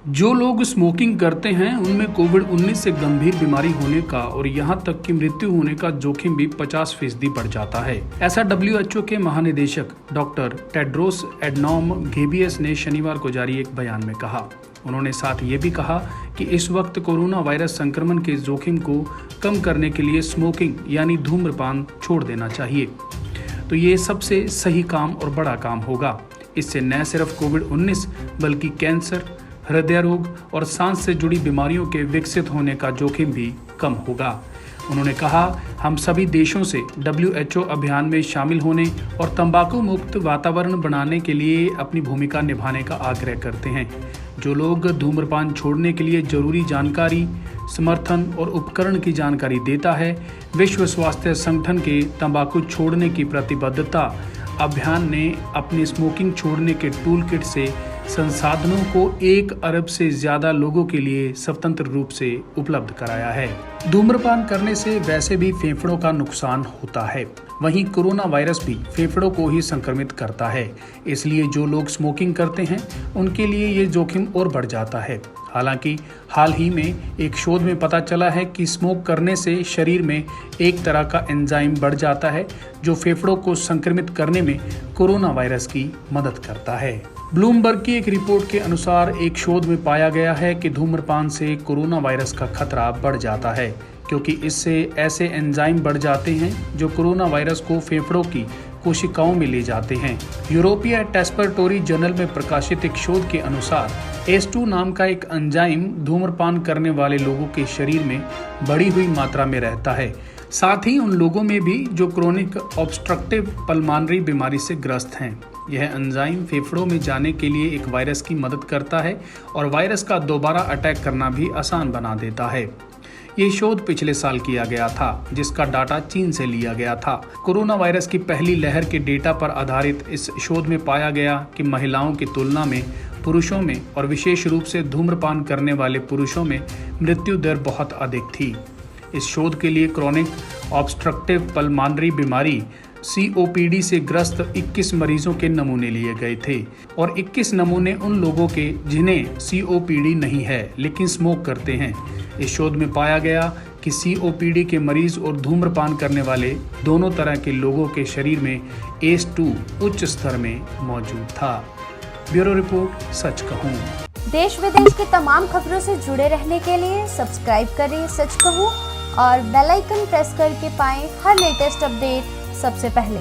जो लोग स्मोकिंग करते हैं उनमें कोविड-19 से गंभीर बीमारी होने का और यहां तक कि मृत्यु होने का जोखिम भी 50% बढ़ जाता है। ऐसा WHO के महानिदेशक डॉक्टर टेड्रोस एडनॉम घेब्रियेसस ने शनिवार को जारी एक बयान में कहा। उन्होंने साथ ये भी कहा कि इस वक्त कोरोना वायरस संक्रमण के जोखिम को कम करने के लिए स्मोकिंग यानी धूम्रपान छोड़ देना चाहिए। तो ये सबसे सही काम और बड़ा काम होगा। इससे न सिर्फ कोविड-19 बल्कि कैंसर, हृदय रोग और सांस से जुड़ी बीमारियों के विकसित होने का जोखिम भी कम होगा। उन्होंने कहा, हम सभी देशों से WHO अभियान में शामिल होने और तंबाकू मुक्त वातावरण बनाने के लिए अपनी भूमिका निभाने का आग्रह करते हैं। जो लोग धूम्रपान छोड़ने के लिए जरूरी जानकारी, समर्थन और उपकरण की जानकारी देता है, विश्व स्वास्थ्य संगठन के तंबाकू छोड़ने की प्रतिबद्धता अभियान ने अपने स्मोकिंग छोड़ने के टूल किट से संसाधनों को 1 अरब से ज्यादा लोगों के लिए स्वतंत्र रूप से उपलब्ध कराया है। धूम्रपान करने से वैसे भी फेफड़ों का नुकसान होता है, वहीं कोरोना वायरस भी फेफड़ों को ही संक्रमित करता है। इसलिए जो लोग स्मोकिंग करते हैं उनके लिए ये जोखिम और बढ़ जाता है। हालांकि हाल ही में एक शोध में पता चला है कि स्मोक करने से शरीर में एक तरह का एंजाइम बढ़ जाता है जो फेफड़ों को संक्रमित करने में कोरोना वायरस की मदद करता है। ब्लूमबर्ग की एक रिपोर्ट के अनुसार एक शोध में पाया गया है कि धूम्रपान से कोरोना वायरस का खतरा बढ़ जाता है, क्योंकि इससे ऐसे एंजाइम बढ़ जाते हैं जो कोरोना वायरस को फेफड़ों की कोशिकाओं में ले जाते हैं। यूरोपीय टेस्परटोरी जर्नल में प्रकाशित एक शोध के अनुसार ACE2 नाम का एक एंजाइम धूम्रपान करने वाले लोगों के शरीर में बढ़ी हुई मात्रा में रहता है, साथ ही उन लोगों में भी जो क्रोनिक ऑब्स्ट्रक्टिव पल्मोनरी बीमारी से ग्रस्त हैं। यह एंजाइम फेफड़ों में जाने के लिए एक वायरस की मदद करता है और वायरस का दोबारा अटैक करना भी आसान बना देता है। ये शोध पिछले साल किया गया था, जिसका डाटा चीन से लिया गया था। कोरोना वायरस की पहली लहर के डेटा पर आधारित इस शोध में पाया गया कि महिलाओं की तुलना में पुरुषों में और विशेष रूप से धूम्रपान करने वाले पुरुषों में मृत्यु दर बहुत अधिक थी। इस शोध के लिए क्रोनिक ऑब्स्ट्रक्टिव पल्मोनरी बीमारी COPD से ग्रस्त 21 मरीजों के नमूने लिए गए थे और 21 नमूने उन लोगों के जिन्हें COPD नहीं है लेकिन स्मोक करते हैं। इस शोध में पाया गया कि COPD के मरीज और धूम्रपान करने वाले दोनों तरह के लोगों के शरीर में ACE2 उच्च स्तर में मौजूद था। ब्यूरो रिपोर्ट, सच कहूँ। देश विदेश की तमाम खबरों से जुड़े रहने के लिए सब्सक्राइब करें सच कहूँ और बेल आइकन प्रेस करके पाएं हर लेटेस्ट अपडेट सबसे पहले।